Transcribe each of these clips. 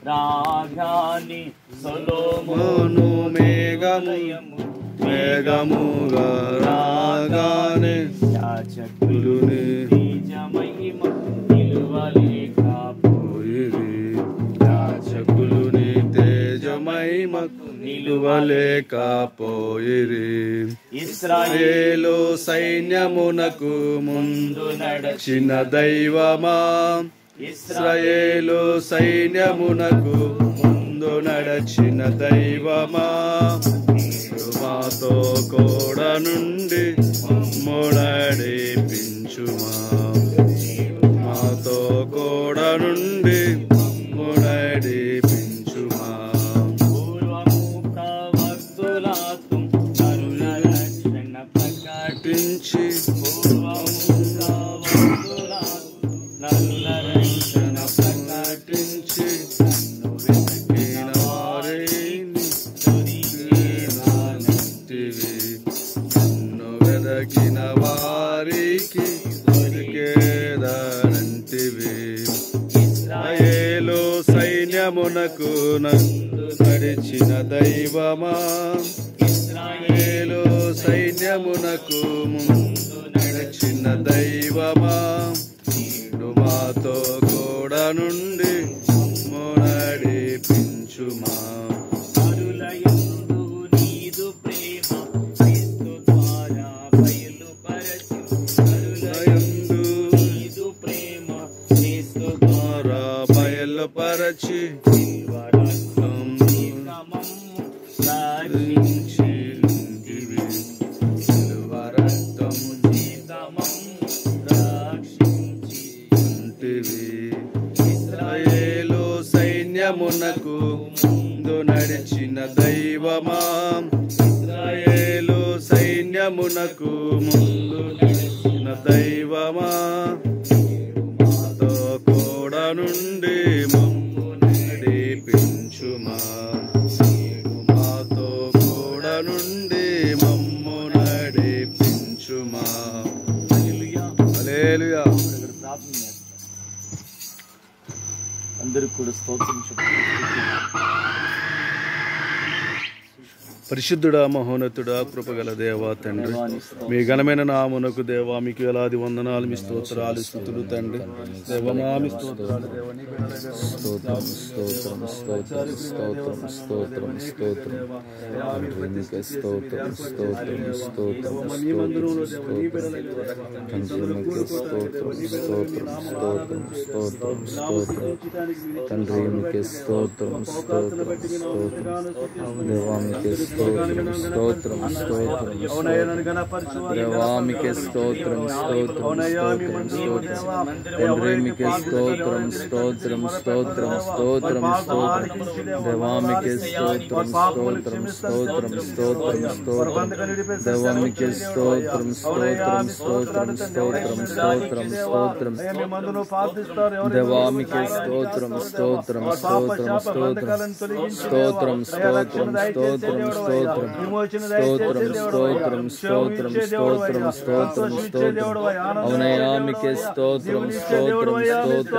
రాగాని సొలొమోను మేఘముగా రాగానే యాజకులుని తేజ మహిమ నిలువలేకపోయిరి. యాజకులుని తేజ మహిమకు నిలువలేకపోయిరి. ఇశ్రాయేలు సైన్యమునకు ముందు నడచిన దైవమా, ఇశ్రాయేలు సైన్యమునకు ముందు నడచిన దైవమా, మాతో కూడా నుండి నడిపించుమా. మాతో కూడా నుండి నడిపించుమా. పూర్వము ప్రవక్తులకు కరుణ రక్షణ ప్రకటించి, పూర్వము ప్రవక్తులకు నరుల రక్షణ ప్రకటించి, నన్ను వెతికిన వారిని దొరికేదానంటివి. నన్ను వెతికిన వారికి దొరికేదానంటివి. ఇశ్రాయేలు సైన్యమునకు నందు నడిచిన దైవమా, ఇశ్రాయేలు సైన్యమునకు ముందు నడిచిన దైవమా, నీడు మాతో కూడా నుండి నడిపించుమా. అరులయందు నీదు ప్రేమ క్రీస్తు ద్వారా బయలుపరచి, అరులయందు నీదు ప్రేమ క్రీస్తు ద్వారా బయలుపరచి, రక్తం రక్షించి ఉంటివి. రక్తం రక్షించి ఉంటివి. ఇశ్రాయేలు సైన్యమునకు ముందు నడిచిన దైవమా, ఇశ్రాయేలు సైన్యమునకు ముందు నడిచిన దైవమా, మాతో కూడా నుండి మమ్ము నడిపించుమా. మాతో కూడా నుండి మమ్ము నడిపించుమా. హల్లెలూయా. అందరికి కూడా స్తోత్రం చెప్తారు. పరిశుద్ధుడా, మహోన్నతుడా, కృపగల దేవా తండ్రి, మీ ఘనమైన నామునకు దేవా మీకు వేలాది వందనాలు, మీ స్తోత్రాలు, స్తుతులు తండ్రి. దేవమా మీ స్తోత్రాలు దేవా, నీ బిడ్డలుగా స్తోత్రం స్తోత్రం స్తోత్రం స్తోత్రం స్తోత్రం స్తోత్రం తండ్రికి స్తోత్రం స్తోత్రం స్తోత్రం తండ్రికి స్తోత్రం స్తోత్రం స్తోత్రం స్తోత్రం స్తోత్రం తండ్రికి స్తోత్రం స్తోత్రం స్తోత్రం దేవానికి స్తోత్రం స్తోత్రం స్తోత్రం దేవానికి స్తోత్రం స్తోత్రం స్తోత్రం స్తోత్రం తండ్రికి స్తోత్రం స్తోత్రం స్తోత్రం స్తోత్రం స్తోత్రం దేవానికి స్తోత్రం స్తోత్రం స్తోత్రం స్తోత్రం స్తోత్రం దేవానికి స్తోత్రం స్తోత్రం స్తోత్రం స్తోత్రం స్తోత్రం స్తోత్రం దేవానికి స్తోత్రం స్తోత్రం స్తోత్రం స్తోత్రం స్తోత్రం స్తోత్రం స్తోత్రం స్తోత్రం స్తోత్రం స్తోత్రం స్తోత్రం స్తోత్రం స్తోత్రం అవునయ్యా మీకే స్తోత్రం స్తోత్రం స్తోత్రం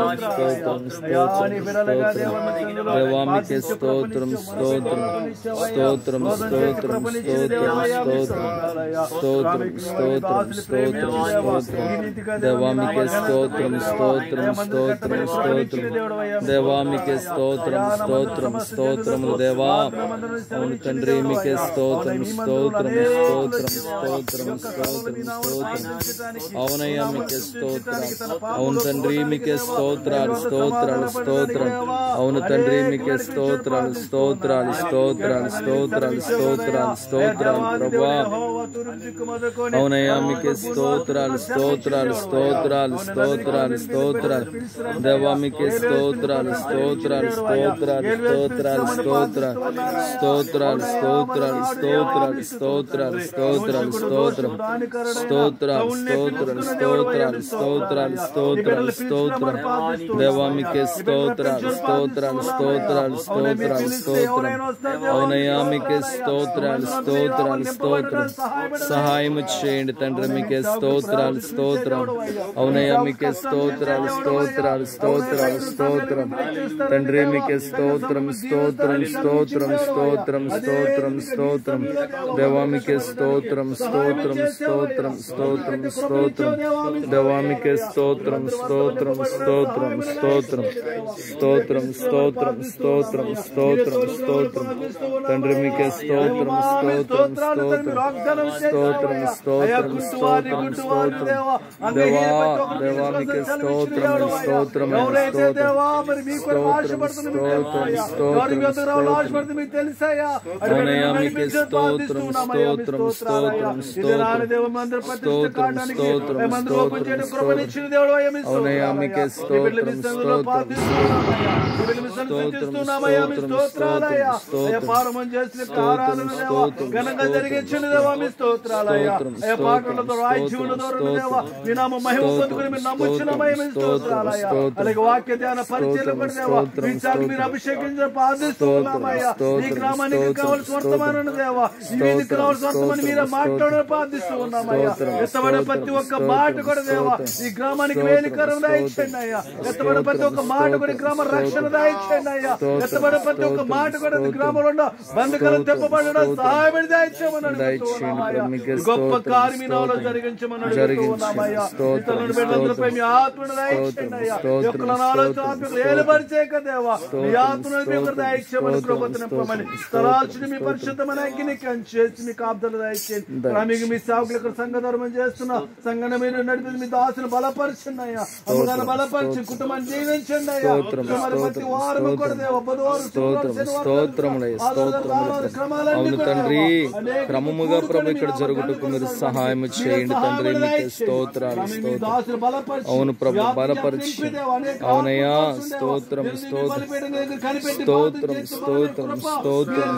స్తోత్రం స్తోత్రం దేవానికి స్తోత్రం స్తోత్రం స్తోత్రం స్తోత్రం స్తోత్రం స్తోత్రం స్తోత్రం స్తోత్రం దేవానికి స్తోత్రం స్తోత్రం స్తోత్రం స్తోత్రం దేవానికి స్తోత్రం స్తోత్రం స్తోత్రం దేవా అవును తండ్రి మీకే స్తోత్రం స్తోత్రం స్తోత్రం స్తోత్రం స్తోత్రం స్తోత్రం అవునయ్యా మీకే స్తోత్రం అవును తండ్రి మీకే స్తోత్రాలు స్తోత్రాలు స్తోత్రం అవును తండ్రి మీకే స్తోత్రాలు స్తోత్రాలు స్తోత్రాలు స్తోత్రాలు స్తోత్రాలు స్తోత్రాలు ప్రభువా అవునయ్యా మీకే స్తోత్రాలు స్తోత్రాలు స్తోత్రాలు స్తోత్రాలు స్తోత్రాలు దేవా మీకే స్తోత్రాలు స్తోత్రాలు స్తోత్రాలు స్తోత్రాలు స్తోత్రాలు స్తోత్రాలు స్తోత్రాలు స్తోత్రాలు స్తోత్రాలు స్తోత్రాలు స్తోత్రం స్తోత్రాలు స్తోత్రాలు స్తోత్రాలు స్తోత్రాలు స్తోత్రాలు స్తోత్రం దేవా మీకే స్తోత్రాలు స్తోత్రాలు స్తోత్రాలు స్తోత్రాలు స్తోత్రం అవునయ్యా మీకే స్తోత్రాలు స్తోత్రాలు స్తోత్రం సహాయము చేయండి తండ్రి. మీకే స్తోత్రాలు స్తోత్రం. అవునయ్యా మీకే స్తోత్రాలు స్తోత్రాలు స్తోత్రాలు స్తోత్రం తండ్రి. మీకే స్తోత్రం స్తోత్రం స్తోత్రం స్తోత్రం స్తోత్రం స్తోత్రం దేవా. మీకే స్తోత్రం స్తోత్రం స్తోత్రం స్తోత్రం స్తోత్రం దేవా. మీకే స్తోత్రం స్తోత్రం స్తోత్రం స్తోత్రం స్తోత్రం స్తోత్రం స్తోత్రం స్తోత్రం స్తోత్రం తండ్రి. మీకే స్తోత్రం స్తోత్రం స్తోత్రం స్తోత్రం స్తోత్రం స్తోత్రం స్తోత్రం దేవా. దేవా మీకే స్తోత్రం స్తోత్రం స్తోత్రం అవునయ్యా. మీకే స్తోత్రం స్తోత్రం స్తోత్రం స్తోత్రం స్తోత్రం స్తోత్రం స్తోత్రం అవునయ్యా. మీకే స్తోత్రం స్తోత్రం వాక్య ధ్యాన పరిచయం మీరు అభిషేకించిన ప్రార్థిస్తున్నామయ్యా. ఈ గ్రామానికి కావాల్సిన వర్తమానం దేవా, ఈ వీధికి కావాల్సిన వర్తమానం మీరే మాట్లాడని ప్రార్థిస్తూ ఉన్నామయ్యా. ఎత్తబడిన ప్రతి ఒక్క మాట కూడా దేవా ఈ గ్రామానికి వేలికరం దయచేయండి అయ్యా. ఎత్తబడిన ప్రతి ఒక్క మాట కూడా గ్రామ రక్షణ దయచేయండి అయ్యా. ఎత్తబడిన ప్రతి ఒక్క మాట కూడా గ్రామంలో బంధకాలను తెప్పబడడం సహాయపడి దయచేయమని గొప్ప కార్యక్రమాలు జరిగించమని అడుగుతున్నామయ్యా. ఇతరులను బిడ్డలందరిపై మీ ఆత్మను దయచేయండి అయ్యా. ఏలుపరిచేక దేవా మీ ఆత్మను దయచేయమని ప్రభుత్వం స్థలాల్సిన మీ పరిశుద్ధమైన అగ్ని చేసి మీ కాపుదలు దయచేయండి. మీకు మీ సేవకులు ఇక్కడ సంఘ ధర్మం చేస్తున్నా సంఘాన్ని మీరు నడిపి మీ దాసును బలపరచండి అయ్యా. అమ్మగారు బలపరిచి కుటుంబాన్ని జీవించండి అయ్యా. ప్రతి వారం కూడా దేవ అవును తండ్రి. క్రమముగా ప్రభు ఇక్కడ జరుగుటకు మీరు సహాయం చేయండి తండ్రి. మీకే స్తోత్రాలు స్తోత్రం. అవును ప్రభు బలపరిచి అవునయ్యా. స్తోత్రం స్తోత్రం స్తోత్రం స్తోత్రం స్తోత్రం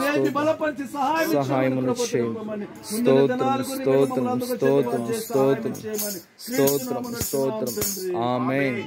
సహాయమును చేయండి. స్తోత్రం స్తోత్రం స్తోత్రం స్తోత్రం స్తోత్రం స్తోత్రం ఆమేన్.